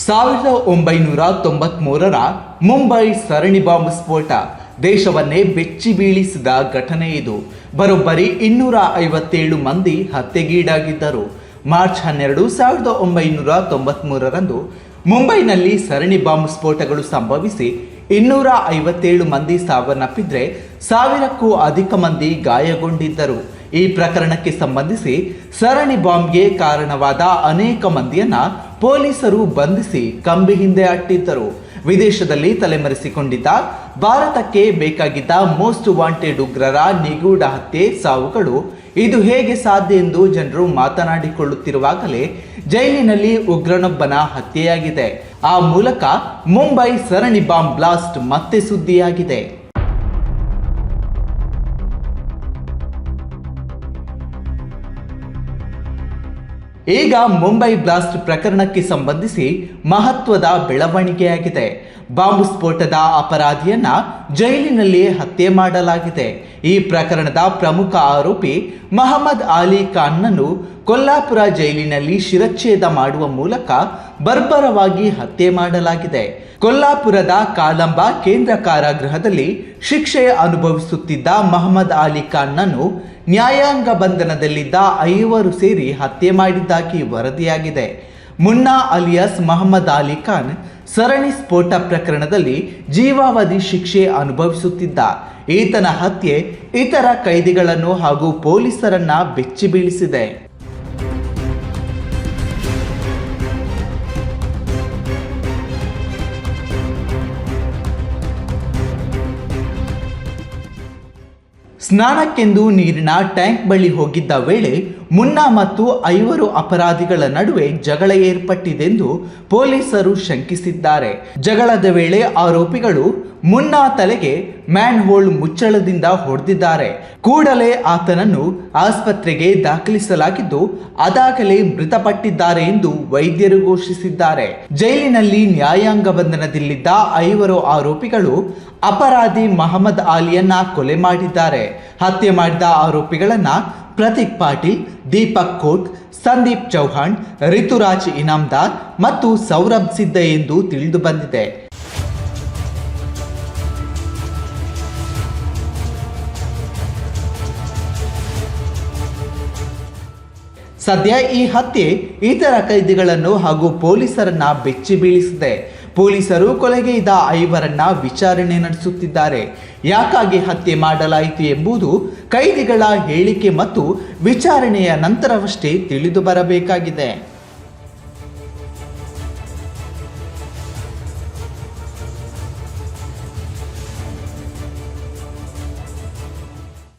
1993ರ ಮುಂಬೈ ಸರಣಿ ಬಾಂಬ್ ಸ್ಫೋಟ ದೇಶವನ್ನೇ ಬೆಚ್ಚಿ ಬೀಳಿಸಿದ ಘಟನೆ ಇದು. ಬರೋಬ್ಬರಿ 257 ಮಂದಿ ಹತ್ಯೆಗೀಡಾಗಿದ್ದರು. ಮಾರ್ಚ್ 12, 1993ರಂದು ಮುಂಬೈನಲ್ಲಿ ಸರಣಿ ಬಾಂಬ್ ಸ್ಫೋಟಗಳು ಸಂಭವಿಸಿ 257 ಮಂದಿ ಸಾವನ್ನಪ್ಪಿದ್ರೆ 1000ಕ್ಕೂ ಅಧಿಕ ಮಂದಿ ಗಾಯಗೊಂಡಿದ್ದರು. ಈ ಪ್ರಕರಣಕ್ಕೆ ಸಂಬಂಧಿಸಿ ಸರಣಿ ಬಾಂಬ್ಗೆ ಕಾರಣವಾದ ಅನೇಕ ಮಂದಿಯನ್ನ ಪೊಲೀಸರು ಬಂಧಿಸಿ ಕಂಬಿ ಹಿಂದೆ ಅಟ್ಟಿದ್ದರು. ವಿದೇಶದಲ್ಲಿ ತಲೆಮರೆಸಿಕೊಂಡಿದ್ದ ಭಾರತಕ್ಕೆ ಬೇಕಾಗಿದ್ದ ಮೋಸ್ಟ್ ವಾಂಟೆಡ್ ಉಗ್ರರ ನಿಗೂಢ ಹತ್ಯೆ ಸಾವುಗಳು ಇದು ಹೇಗೆ ಸಾಧ್ಯ ಎಂದು ಜನರು ಮಾತನಾಡಿಕೊಳ್ಳುತ್ತಿರುವಾಗಲೇ ಜೈಲಿನಲ್ಲಿ ಉಗ್ರನೊಬ್ಬನ ಹತ್ಯೆಯಾಗಿದೆ. ಆ ಮೂಲಕ ಮುಂಬೈ ಸರಣಿ ಬಾಂಬ್ ಬ್ಲಾಸ್ಟ್ ಮತ್ತೆ ಸುದ್ದಿಯಾಗಿದೆ. ಈಗ ಮುಂಬೈ ಬ್ಲಾಸ್ಟ್ ಪ್ರಕರಣಕ್ಕೆ ಸಂಬಂಧಿಸಿ ಮಹತ್ವದ ಬೆಳವಣಿಗೆಯಾಗಿದೆ. ಬಾಂಬ್ ಸ್ಫೋಟದ ಅಪರಾಧಿಯನ್ನ ಜೈಲಿನಲ್ಲಿ ಹತ್ಯೆ ಮಾಡಲಾಗಿದೆ. ಈ ಪ್ರಕರಣದ ಪ್ರಮುಖ ಆರೋಪಿ ಮಹಮ್ಮದ್ ಅಲಿ ಖಾನ್ನನ್ನು ಕೊಲ್ಲಾಪುರ ಜೈಲಿನಲ್ಲಿ ಶಿರಚ್ಛೇದ ಮಾಡುವ ಮೂಲಕ ಬರ್ಬರವಾಗಿ ಹತ್ಯೆ ಮಾಡಲಾಗಿದೆ. ಕೊಲ್ಲಾಪುರದ ಕಾಲಂಬ ಕೇಂದ್ರ ಕಾರಾಗೃಹದಲ್ಲಿ ಶಿಕ್ಷೆ ಅನುಭವಿಸುತ್ತಿದ್ದ ಮಹಮ್ಮದ್ ಅಲಿ ಖಾನ್ನನ್ನು ನ್ಯಾಯಾಂಗ ಬಂಧನದಲ್ಲಿದ್ದ 5 ಸೇರಿ ಹತ್ಯೆ ಮಾಡಿದ್ದಾಗಿ ವರದಿಯಾಗಿದೆ. ಮುನ್ನಾ ಅಲಿಯಾಸ್ ಮಹಮ್ಮದ್ ಅಲಿ ಖಾನ್ ಸರಣಿ ಸ್ಫೋಟ ಪ್ರಕರಣದಲ್ಲಿ ಜೀವಾವಧಿ ಶಿಕ್ಷೆ ಅನುಭವಿಸುತ್ತಿದ್ದ. ಈತನ ಹತ್ಯೆ ಇತರ ಕೈದಿಗಳನ್ನು ಹಾಗೂ ಪೊಲೀಸರನ್ನ ಬೆಚ್ಚಿ ಬೀಳಿಸಿದೆ. ಸ್ನಾನಕ್ಕೆಂದು ನೀರಿನ ಟ್ಯಾಂಕ್ ಬಳಿ ಹೋಗಿದ್ದ ವೇಳೆ ಮುನ್ನಾ ಮತ್ತು 5 ಅಪರಾಧಿಗಳ ನಡುವೆ ಜಗಳ ಏರ್ಪಟ್ಟಿದೆಂದು ಪೊಲೀಸರು ಶಂಕಿಸಿದ್ದಾರೆ. ಜಗಳದ ವೇಳೆ ಆರೋಪಿಗಳು ಮುನ್ನಾ ತಲೆಗೆ ಮ್ಯಾನ್ ಹೋಲ್ ಮುಚ್ಚಳದಿಂದ ಹೊಡೆದಿದ್ದಾರೆ. ಕೂಡಲೇ ಆತನನ್ನು ಆಸ್ಪತ್ರೆಗೆ ದಾಖಲಿಸಲಾಗಿದ್ದು ಅದಾಗಲೇ ಮೃತಪಟ್ಟಿದ್ದಾರೆ ಎಂದು ವೈದ್ಯರು ಘೋಷಿಸಿದ್ದಾರೆ. ಜೈಲಿನಲ್ಲಿ ನ್ಯಾಯಾಂಗ ಬಂಧನದಲ್ಲಿದ್ದ 5 ಆರೋಪಿಗಳು ಅಪರಾಧಿ ಮಹಮ್ಮದ್ ಅಲಿಯನ್ನ ಕೊಲೆ ಮಾಡಿದ್ದಾರೆ. ಹತ್ಯೆ ಮಾಡಿದ ಆರೋಪಿಗಳನ್ನ ಪ್ರತೀಕ್ ಪಾಟೀಲ್, ದೀಪಕ್ ಕೋಟ್, ಸಂದೀಪ್ ಚೌಹಾಣ್, ರಿತುರಾಜ್ ಇನಾಮ್ದಾರ್ ಮತ್ತು ಸೌರಭ್ ಸಿದ್ದ ಎಂದು ತಿಳಿದು ಬಂದಿದೆ. ಸದ್ಯ ಈ ಹತ್ಯೆ ಇತರ ಕೈದಿಗಳನ್ನು ಹಾಗೂ ಪೊಲೀಸರನ್ನ ಬೆಚ್ಚಿ ಬೀಳಿಸಿದೆ. ಪೊಲೀಸರು ಕೊಲೆಗೈದ 5ರನ್ನ ವಿಚಾರಣೆ ನಡೆಸುತ್ತಿದ್ದಾರೆ. ಯಾಕಾಗಿ ಹತ್ಯೆ ಮಾಡಲಾಯಿತು ಎಂಬುದು ಕೈದಿಗಳ ಹೇಳಿಕೆ ಮತ್ತು ವಿಚಾರಣೆಯ ನಂತರವಷ್ಟೇ ತಿಳಿದು ಬರಬೇಕಾಗಿದೆ.